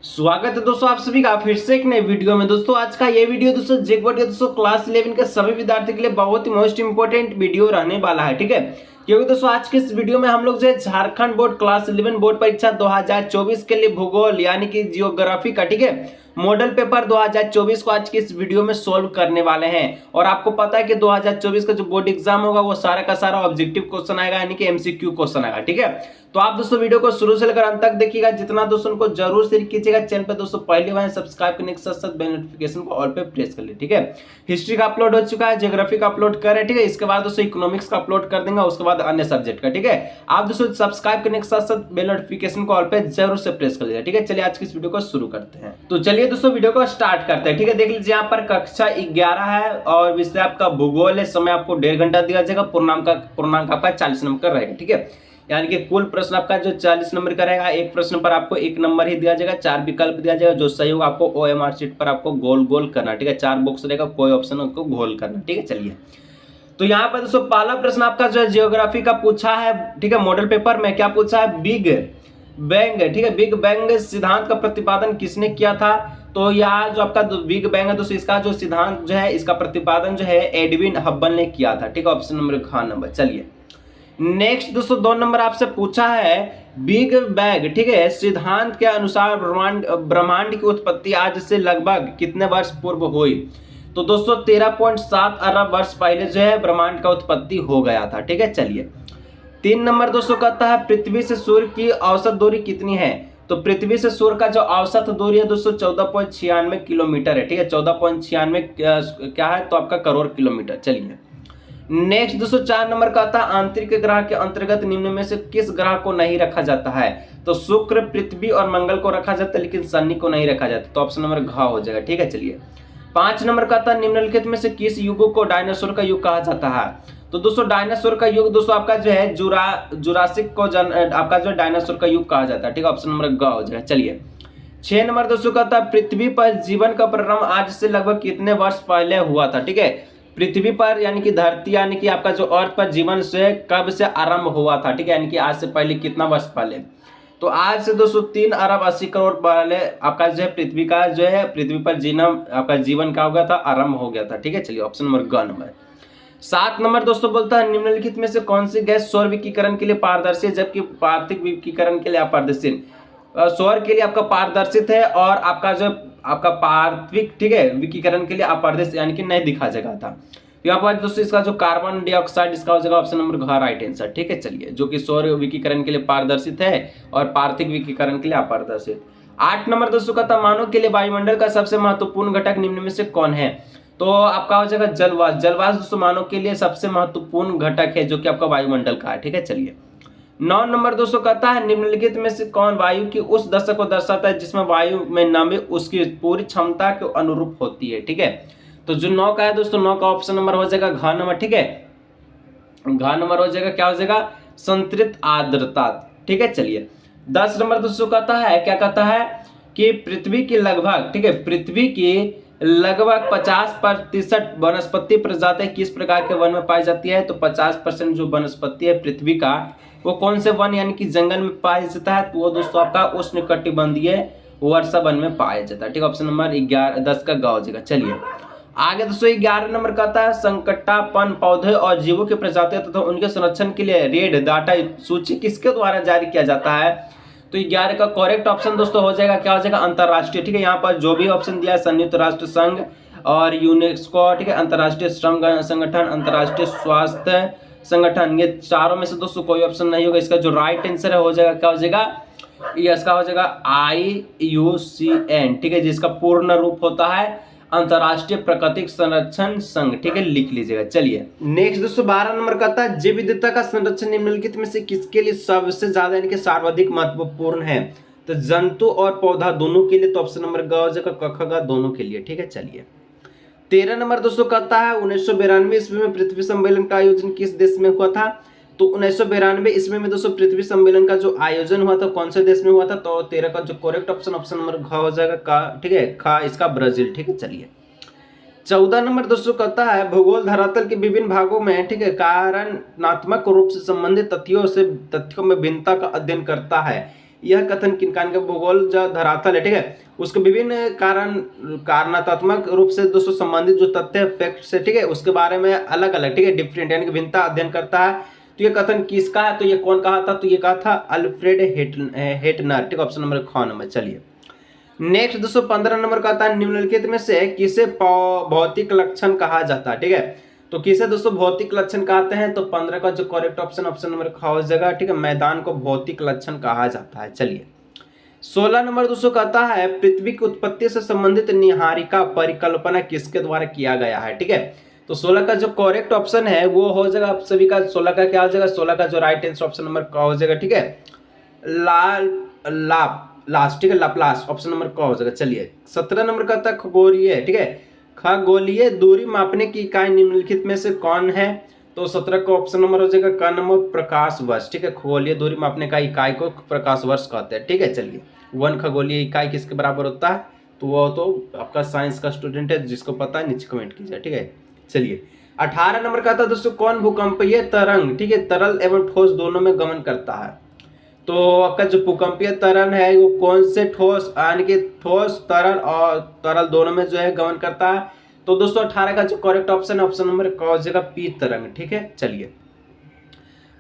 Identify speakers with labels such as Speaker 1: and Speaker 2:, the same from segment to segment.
Speaker 1: स्वागत है दोस्तों आप सभी का फिर से एक नए वीडियो में। दोस्तों आज का ये वीडियो दोस्तों जेकबोर्ड के दोस्तों क्लास 11 के सभी विद्यार्थियों के लिए बहुत ही मोस्ट इंपोर्टेंट वीडियो रहने वाला है, ठीक है। क्योंकि दोस्तों आज के इस वीडियो में हम लोग जो है झारखंड बोर्ड क्लास 11 बोर्ड परीक्षा 2024 के लिए भूगोल यानी कि जियोग्राफी का, ठीक है, मॉडल पेपर 2024 को आज के इस वीडियो में सॉल्व करने वाले हैं। और आपको पता है कि 2024 का जो बोर्ड एग्जाम होगा वो सारा का सारा ऑब्जेक्टिव क्वेश्चन आएगा यानी कि एमसीक्यू क्वेश्चन आएगा, ठीक है। तो आप दोस्तों वीडियो को शुरू से लेकर अंत तक देखिएगा। जितना दोस्तों को जरूर शेयर कीजिएगा। चैनल पे दोस्तों पहली बार सब्सक्राइब करने के साथ साथ बेल नोटिफिकेशन को ऑल पे प्रेस कर ले, ठीक है। हिस्ट्री का अपलोड हो चुका है, ज्योग्राफी का अपलोड कर रहे हैं, ठीक है। इसके बाद दोस्तों इकोनॉमिक्स का अपलोड कर देंगे, उसके बाद अन्य सब्जेक्ट का, ठीक है। आप दोस्तों सब्सक्राइब करने के साथ साथ बेल नोटिफिकेशन को ऑल पे जरूर से प्रेस कर लीजिए, ठीक है। चलिए आज की इस वीडियो को शुरू करते हैं। तो चलिए दोस्तों वीडियो को स्टार्ट करते हैं, ठीक है। देख लीजिए यहाँ पर कक्षा 11 है और विषय आपका भूगोल है। समय आपको 1.5 घंटा दिया जाएगा। पूर्णांक आपका 40 नंबर का रहेगा, ठीक है। यानी कि कुल प्रश्न आपका जो 40 नंबर का रहेगा, एक प्रश्न पर आपको 1 नंबर ही दिया जाएगा, 4 विकल्प दिया जाएगा। जो सही होगा आपको OMR शीट पर आपको गोल गोल करना, ठीक है। 4 बॉक्स रहेगा, कोई ऑप्शन आपको गोल करना, ठीक है। चलिए तो यहाँ पर दोस्तों पहला प्रश्न आपका जो है जियोग्राफी का पूछा है, ठीक है। मॉडल पेपर में क्या पूछा है, बिग बैंग, ठीक है। बिग बैंग सिद्धांत का प्रतिपादन किसने किया था? तो यहाँ जो आपका बिग बैंग है दोस्तों, इसका जो सिद्धांत जो है इसका प्रतिपादन जो है एडविन हब्बल ने किया था, ठीक है। ऑप्शन नंबर ख नंबर। चलिए नेक्स्ट दोस्तों 2 नंबर आपसे पूछा है बिग बैंग, ठीक है, सिद्धांत के अनुसार ब्रह्मांड की उत्पत्ति आज से लगभग कितने वर्ष पूर्व हुई? तो दोस्तों 13.7 अरब वर्ष पहले जो है ब्रह्मांड का उत्पत्ति हो गया था, ठीक है। चलिए 3 नंबर दोस्तों कहता है पृथ्वी से सूर्य की औसत दूरी कितनी है? तो पृथ्वी से सूर्य का जो औसत दूरी है दोस्तों 14.96 किलोमीटर है, ठीक है। 14.96 क्या है तो आपका करोड़ किलोमीटर। चलिए नेक्स्ट दोस्तों 4 नंबर का आता है आंतरिक ग्रह के अंतर्गत निम्न में से किस ग्रह को नहीं रखा जाता है? तो शुक्र, पृथ्वी और मंगल को रखा जाता है लेकिन शनि को नहीं रखा जाता। तो ऑप्शन नंबर घ हो जाएगा, ठीक है। चलिए 5 नंबर का आता है निम्नलिखित में से किस युग को डायनासोर का युग कहा जाता है? तो दोस्तों डायनासोर का युग दोस्तों आपका जो है जुरासिक को आपका जो डायनासोर का युग कहा जाता है, ठीक है। ऑप्शन नंबर ग हो जाएगा। चलिए 6 नंबर दोस्तों का आता है पृथ्वी पर जीवन का प्रारंभ आज से लगभग कितने वर्ष पहले हुआ था? ठीक है, पृथ्वी पर यानी कि धरती यानी कि आपका जो अर्थ पर जीवन से कब से आरंभ हुआ था? ठीक है, यानी कि आज से पहले कितना वर्ष पहले? तो आज से 203 अरब 80 करोड़ पहले आपका जो है पृथ्वी का जो है पृथ्वी पर जीना आपका जीवन का हो गया था, आरंभ हो गया था, ठीक है। चलिए ऑप्शन नंबर ग नंबर। 7 नंबर दोस्तों बोलता है निम्नलिखित में से कौन सी गैस सौर विकिरण के लिए पारदर्शी है जबकि पार्थिव विकिरण के लिए अपारदर्शी? सौर के लिए आपका पारदर्शित है और आपका जो आपका पार्थिव, ठीक है, विकिरण के लिए अपारदर्शी यानी कि नहीं दिखा जाएगा था। यहाँ पर दोस्तों इसका जो कार्बन डाइऑक्साइड इसका हो जाएगा ऑप्शन नंबर घ राइट आंसर, ठीक है। चलिए जो कि सौर विकिरण के लिए पारदर्शित है और पार्थिव विकिरण के लिए अपारदर्शित। 8 नंबर दोस्तों का था मानव के लिए वायुमंडल का सबसे महत्वपूर्ण घटक निम्न में से कौन है? तो आपका हो जाएगा जलवाष्प। जलवाष्प दोस्तों मानव के लिए सबसे महत्वपूर्ण घटक है जो कि आपका वायुमंडल का है, ठीक है। चलिए 9 नंबर दोस्तों कहता है निम्नलिखित में से कौन वायु की उस दशा को दर्शाता है जिसमें वायु में नमी उसकी पूरी क्षमता के अनुरूप होती है, ठीक है। तो जो 9 का है दोस्तों 9 का ऑप्शन नंबर हो जाएगा घ नंबर, ठीक है। घ नंबर हो जाएगा, क्या हो जाएगा, संतृप्त आर्द्रता, ठीक है। चलिए 10 नंबर दोस्तों कहता है क्या कहता है कि पृथ्वी की लगभग, ठीक है, पृथ्वी की लगभग 50% वनस्पति प्रजाति किस प्रकार के वन में पाई जाती है? तो 50% जो वनस्पति है पृथ्वी का वो कौन से वन यानी कि जंगल में पाया जाता है? तो वो दोस्तों आपका उष्णकटिबंधीय वर्षा वन में पाया जाता है, ठीक है। ऑप्शन नंबर 10 का ग हो जाएगा। चलिए आगे दोस्तों 11 नंबर का आता है संकटापन्न पौधे और जीवों की प्रजातियां तथा उनके संरक्षण के लिए रेड डाटा सूची किसके द्वारा जारी किया जाता है? तो 11 का करेक्ट ऑप्शन दोस्तों हो जाएगा, क्या हो जाएगा, अंतरराष्ट्रीय, ठीक है। यहाँ पर जो भी ऑप्शन दिया है संयुक्त राष्ट्र संघ और यूनेस्को, ठीक है, अंतरराष्ट्रीय श्रम संगठन, अंतरराष्ट्रीय स्वास्थ्य संगठन, ये चारों में से दोस्तों कोई ऑप्शन नहीं होगा। इसका जो राइट आंसर है हो जाएगा, क्या हो जाएगा, ये इसका हो जाएगा IUCN, ठीक है, जिसका पूर्ण रूप होता है अंतरराष्ट्रीय प्राकृतिक संरक्षण संघ, ठीक है, लिख लीजिएगा। चलिए नेक्स्ट दोस्तों 12 नंबर का था जैव विविधता का संरक्षण निम्नलिखित में से किसके लिए सबसे ज्यादा यानी कि सर्वाधिक महत्वपूर्ण है? तो जंतु और पौधा दोनों के लिए। तो ऑप्शन नंबर ग हो जाएगा, क ख ग दोनों के लिए, ठीक है। चलिए 13 नंबर दोस्तों कहता है 1992 ईस्वी में पृथ्वी सम्मेलन का आयोजन किस देश में हुआ था? तो 1992 ईस्वी में दोस्तों पृथ्वी सम्मेलन का जो आयोजन हुआ था कौन से देश में हुआ था? तो 13 का जो करेक्ट ऑप्शन ऑप्शन नंबर घ हो जाएगा, का, ठीक है, खा इसका ब्राजील, ठीक है। चलिए 14 नंबर दोस्तों कहता है भूगोल धरातल के विभिन्न भागों में, ठीक है, कारणात्मक रूप से संबंधित तथ्यों में भिन्नता का अध्ययन करता है। यह कथन किनकान के भूगोल जो धरातल है, ठीक है, उसके विभिन्न कारणात्मक रूप से दोस्तों संबंधित जो तथ्य फैक्ट्स है, ठीक है, उसके बारे में अलग अलग, ठीक है, डिफरेंट यानी कि भिन्नता अध्ययन करता है। तो ये कथन किसका है, तो ये कौन कहा था, तो ये कहा था अल्फ्रेड हेटनर, ठीक है, ऑप्शन नंबर ख नंबर। चलिए नेक्स्ट दोस्तों 15 नंबर का आता है निम्नलिखित में से किसे भौतिक लक्षण कहा जाता है, ठीक है, तो किसे दोस्तों भौतिक लक्षण कहते हैं, तो 15 का जो करेक्ट ऑप्शन ऑप्शन नंबर ख हो जाएगा, ठीक है, मैदान को भौतिक लक्षण कहा जाता है। चलिए 16 नंबर दोस्तों कहता है पृथ्वी की उत्पत्ति से संबंधित निहारिका परिकल्पना किसके द्वारा किया गया है, ठीक है, तो 16 का जो करेक्ट ऑप्शन है वो हो जाएगा आप सभी का 16 का क्या हो जाएगा, 16 का जो राइट आंसर ऑप्शन नंबर क हो जाएगा, ठीक है, लास्ट, ठीक है, लाप्लास ऑप्शन नंबर क हो जाएगा। चलिए 17 नंबर का था खगोलीय, ठीक है, खगोलीय दूरी मापने की इकाई निम्नलिखित में से कौन है, तो 17 का ऑप्शन नंबर हो जाएगा क नंबर प्रकाश वर्ष, ठीक है, खगोलीय दूरी मापने का इकाई को प्रकाश वर्ष कहते हैं, ठीक है। चलिए 1 खगोलीय इकाई किसके बराबर होता है, तो वो तो आपका साइंस का स्टूडेंट है, जिसको पता है नीचे कमेंट कीजिए, ठीक है। चलिए 18 नंबर का था दोस्तों कौन भूकंपीय तरंग, ठीक है, तरल एवं ठोस दोनों में गमन करता है, तो आपका जो भूकंपीय तरंग है वो कौन से ठोस यानी कि ठोस तरल और तरल दोनों में जो है गमन करता है, तो दोस्तों 18 का जो करेक्ट ऑप्शन ऑप्शन नंबर क हो जाएगा पी तरंग, ठीक है। चलिए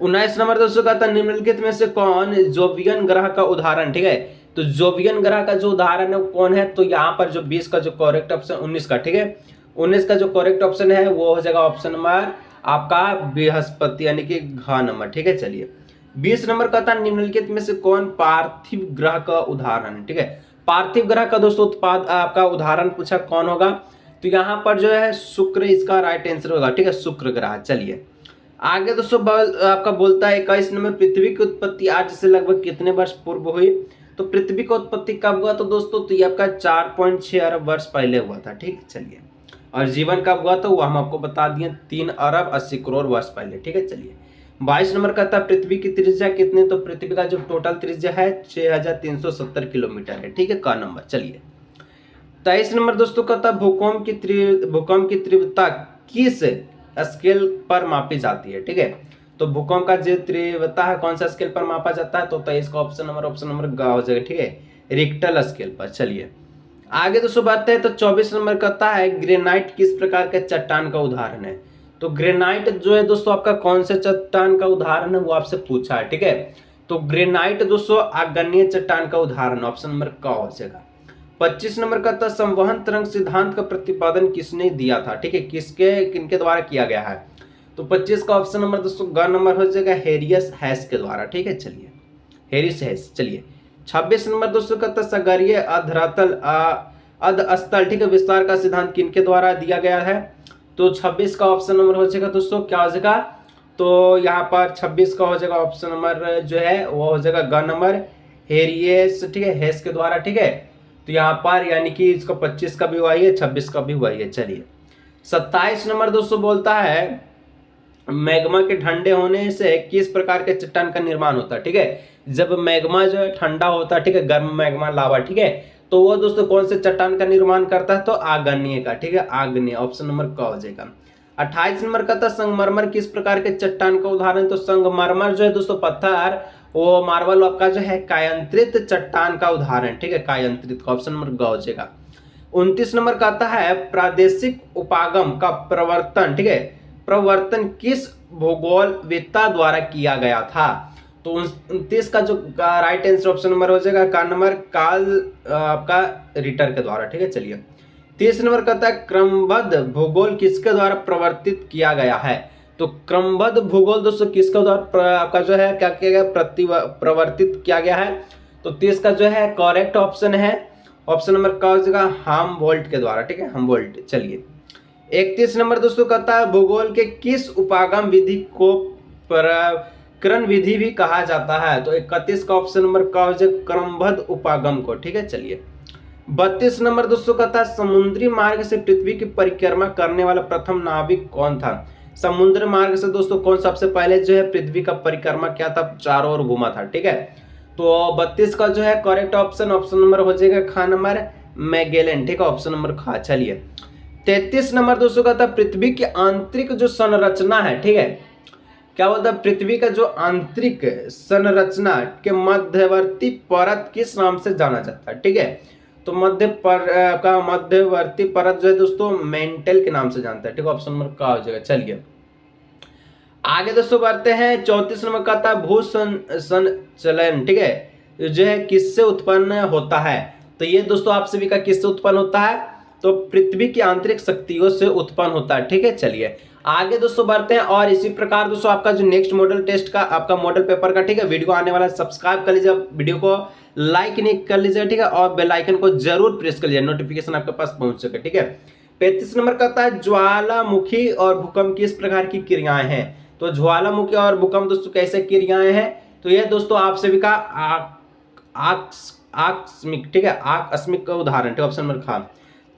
Speaker 1: 19 नंबर दोस्तों का था निम्नलिखित में से कौन जोवियन ग्रह का उदाहरण, ठीक है, तो जोवियन ग्रह का जो उदाहरण है वो कौन है, तो यहाँ पर जो 20 का जो करेक्ट ऑप्शन 19 का, ठीक है, 19 का जो करेक्ट ऑप्शन है वो हो जाएगा ऑप्शन नंबर आपका बृहस्पति यानी कि घ नंबर, ठीक है। चलिए 20 नंबर का था निम्नलिखित में से कौन पार्थिव ग्रह का उदाहरण, ठीक है, पार्थिव ग्रह का दोस्तों उत्पाद आपका उदाहरण पूछा कौन होगा, तो यहाँ पर जो है शुक्र इसका राइट आंसर होगा, ठीक है, शुक्र ग्रह। चलिए आगे दोस्तों आपका बोलता है 21 नंबर पृथ्वी की उत्पत्ति आज से लगभग कितने वर्ष पूर्व हुई, तो पृथ्वी की उत्पत्ति कब हुआ, तो दोस्तों तो ये आपका 4.6 अरब वर्ष पहले हुआ था, ठीक। चलिए और जीवन कब हुआ, तो वो हम आपको बता दिए 3 अरब 80 करोड़ वर्ष पहले, ठीक है। चलिए 22 नंबर का था पृथ्वी की त्रिज्या कितने, तो पृथ्वी का जो टोटल त्रिज्या है 6370 किलोमीटर है, ठीक है, का नंबर। चलिए 23 नंबर दोस्तों का था भूकंप की तीव्रता किस स्केल पर मापी जाती है, ठीक है, तो भूकंप का जो तीव्रता है कौन सा स्केल पर मापा जाता है, तो 23 का ऑप्शन नंबर ग हो जाएगा, ठीक है, रिक्टर स्केल पर। चलिए आगे दोस्तों बात है तो 24 नंबर कहता है ग्रेनाइट किस प्रकार के चट्टान का उदाहरण है, तो ग्रेनाइट जो है दोस्तों आपका कौन से चट्टान का उदाहरण है वो आपसे पूछा है, ठीक है, तो ग्रेनाइट दोस्तों आग्नेय चट्टान का उदाहरण ऑप्शन नंबर क हो जाएगा। 25 नंबर का था संवहन तरंग सिद्धांत का प्रतिपादन किसने दिया था, ठीक है, किनके द्वारा किया गया है, तो 25 का ऑप्शन नंबर दोस्तों ग नंबर हो जाएगा हेरियस हैस के द्वारा, ठीक है। चलिए हेरिस हैस। चलिए 26 नंबर दोस्तों का था सागरीय अधरातल अधस्थल, ठीक है, विस्तार का सिद्धांत किनके द्वारा दिया गया है, तो 26 का ऑप्शन नंबर हो जाएगा दोस्तों क्या हो जाएगा, तो यहाँ पर 26 का हो जाएगा ऑप्शन नंबर जो है वो हो जाएगा ग नंबर हेरियस, ठीक है, हेस के द्वारा, ठीक है, तो यहाँ पर यानी कि इसका 25 का भी हुआ है 26 का भी हुआ है। चलिए 27 नंबर दोस्तों बोलता है मैग्मा के ठंडे होने से किस प्रकार के चट्टान का निर्माण होता है, ठीक है, जब मैग्मा जो है ठंडा होता है, ठीक है, गर्म मैग्मा लावा, ठीक है, तो वो दोस्तों कौन से चट्टान का निर्माण करता है, तो आग्नेय का, ठीक है, आग्नेय ऑप्शन नंबर क हो जाएगा। 28 नंबर का था संगमरमर किस प्रकार के चट्टान का उदाहरण, तो संगमरमर जो है दोस्तों पत्थर वो मार्बल आपका जो है कायांतरित चट्टान का उदाहरण, ठीक है, कायांतरित का ऑप्शन नंबर ग हो जाएगा। 29 नंबर का आता है प्रादेशिक उपागम का प्रवर्तन, ठीक है, प्रवर्तन किस भूगोलवेत्ता द्वारा किया गया था, तो 29 का जो राइट आंसर ऑप्शन नंबर हो जाएगा का नंबर कार्ल आपका रिटर के द्वारा, ठीक है। चलिए 30 नंबर का था क्रमबद्ध भूगोल किसके द्वारा प्रवर्तित किया गया है, तो क्रमबद्ध भूगोल दोस्तों किसके द्वारा आपका जो है क्या किया गया प्रवर्तित किया गया है, तो 30 का जो है करेक्ट ऑप्शन है ऑप्शन नंबर का हो जाएगा हमबोल्ट के द्वारा, ठीक है, हमबोल्ट। चलिए 31 नंबर दोस्तों कहता है भूगोल के किस उपागम विधि को प्रकरण विधि भी कहा जाता है, तो 31 का ऑप्शन नंबर का हो जाएगा क्रमबद्ध उपागम को, ठीक है। चलिए 32 नंबर दोस्तों कहता है समुद्री मार्ग से पृथ्वी की परिक्रमा करने वाला प्रथम नाविक कौन था, समुद्र मार्ग से दोस्तों कौन सबसे पहले जो है पृथ्वी का परिक्रमा क्या था, चारों ओर घूमा था, ठीक है, तो 32 का जो है करेक्ट ऑप्शन नंबर हो जाएगा ख नंबर मैगेलन, ठीक है, ऑप्शन नंबर ख। चलिए 33 नंबर दोस्तों का था पृथ्वी की आंतरिक जो संरचना है, ठीक है, क्या बोलता है, पृथ्वी का जो आंतरिक संरचना के मध्यवर्ती परत किस नाम से जाना जाता है, ठीक है। तो मध्यवर्ती परत जो है दोस्तों मेंटल के नाम से जानता है, ठीक है। ऑप्शन नंबर का हो जाएगा। चलिए आगे दोस्तों बढ़ते हैं। 34 नंबर का था भू संचलन, ठीक है, जो है किससे उत्पन्न होता है। तो ये दोस्तों आप सभी का किससे उत्पन्न होता है, तो पृथ्वी की आंतरिक शक्तियों से उत्पन्न होता है, ठीक है। चलिए आगे दोस्तों बढ़ते हैं। और इसी प्रकार दोस्तों आपका जो नेक्स्ट मॉडल टेस्ट का आपका मॉडल पेपर का, ठीक है, वीडियो आने वाला है, सब्सक्राइब कर लीजिए, वीडियो को लाइक नहीं कर लीजिए, ठीक है, और बेल आइकन को जरूर प्रेस कर लीजिए, नोटिफिकेशन आपके पास पहुंच सके, ठीक है। 35 नंबर का है ज्वालामुखी और भूकंप किस प्रकार की क्रियाएं हैं। तो ज्वालामुखी और भूकंप दोस्तों कैसे क्रियाएं हैं, तो ये दोस्तों आप सभी का आकस्मिक, ठीक है, आकस्मिक का उदाहरण, ठीक है। ऑप्शन नंबर खा।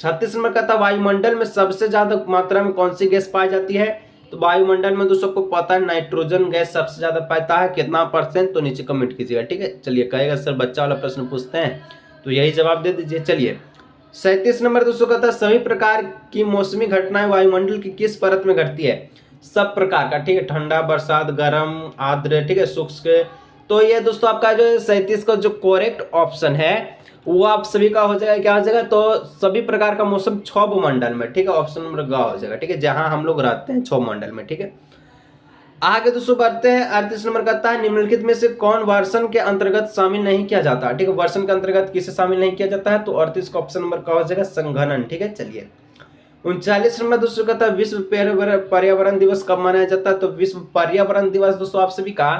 Speaker 1: 36 नंबर का था वायुमंडल में सबसे ज्यादा मात्रा में कौन सी गैस पाई जाती है। तो वायुमंडल में दोस्तों को पता है नाइट्रोजन गैस सबसे ज्यादा पाता है, कितना %, तो नीचे कमेंट कीजिएगा, ठीक है। चलिए कहेगा सर बच्चा वाला प्रश्न पूछते हैं तो यही जवाब दे दीजिए। चलिए 37 नंबर दोस्तों का था सभी प्रकार की मौसमी घटनाएं वायुमंडल की किस परत में घटती है। सब प्रकार का, ठीक है, ठंडा, बरसात, गर्म, आर्द्र, ठीक है, शुष्क। तो ये दोस्तों आपका जो 37 का जो करेक्ट ऑप्शन है वो आप सभी का हो जाएगा, क्या हो जाएगा, तो सभी प्रकार का मौसम 6 भूमंडल में, ठीक है। ऑप्शन नंबर ग हो जाएगा, ठीक है, जहां हम लोग रहते हैं 6 मंडल में, ठीक है। आगे दोस्तों बढ़ते हैं। 38 नंबर का है निम्नलिखित में से कौन वर्षन के अंतर्गत शामिल नहीं किया जाता, ठीक है। वर्षन के अंतर्गत किसे शामिल नहीं किया जाता है, तो 38 का ऑप्शन नंबर का हो जाएगा संघनन, ठीक है। चलिए 39 नंबर दोस्तों का था विश्व पर्यावरण दिवस कब मनाया जाता है। तो विश्व पर्यावरण दिवस दोस्तों आप सभी का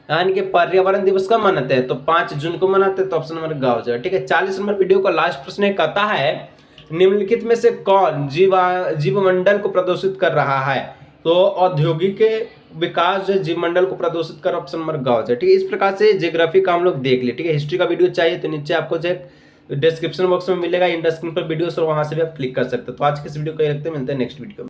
Speaker 1: यानी कि पर्यावरण दिवस कब मनाते हैं, तो 5 जून को मनाते हैं, तो ऑप्शन नंबर ग हो जाएगा, ठीक है। 40 नंबर वीडियो का लास्ट प्रश्न कहता है निम्नलिखित में से कौन जीवमंडल को प्रदूषित कर रहा है। तो औद्योगिक विकास जो जीवमंडल को प्रदूषित कर, ऑप्शन नंबर ग हो जाएगा, ठीक है। इस प्रकार से ज्योग्राफी का हम लोग देख लिए, ठीक है। हिस्ट्री का वीडियो चाहिए तो नीचे आपको जो डिस्क्रिप्शन बॉक्स में मिलेगा, इंड स्क्रीन पर वीडियो, और वहां से भी आप क्लिक कर सकते हैं। तो आज के इस वीडियो को ये रखते हैं, मिलते हैं नेक्स्ट वीडियो में।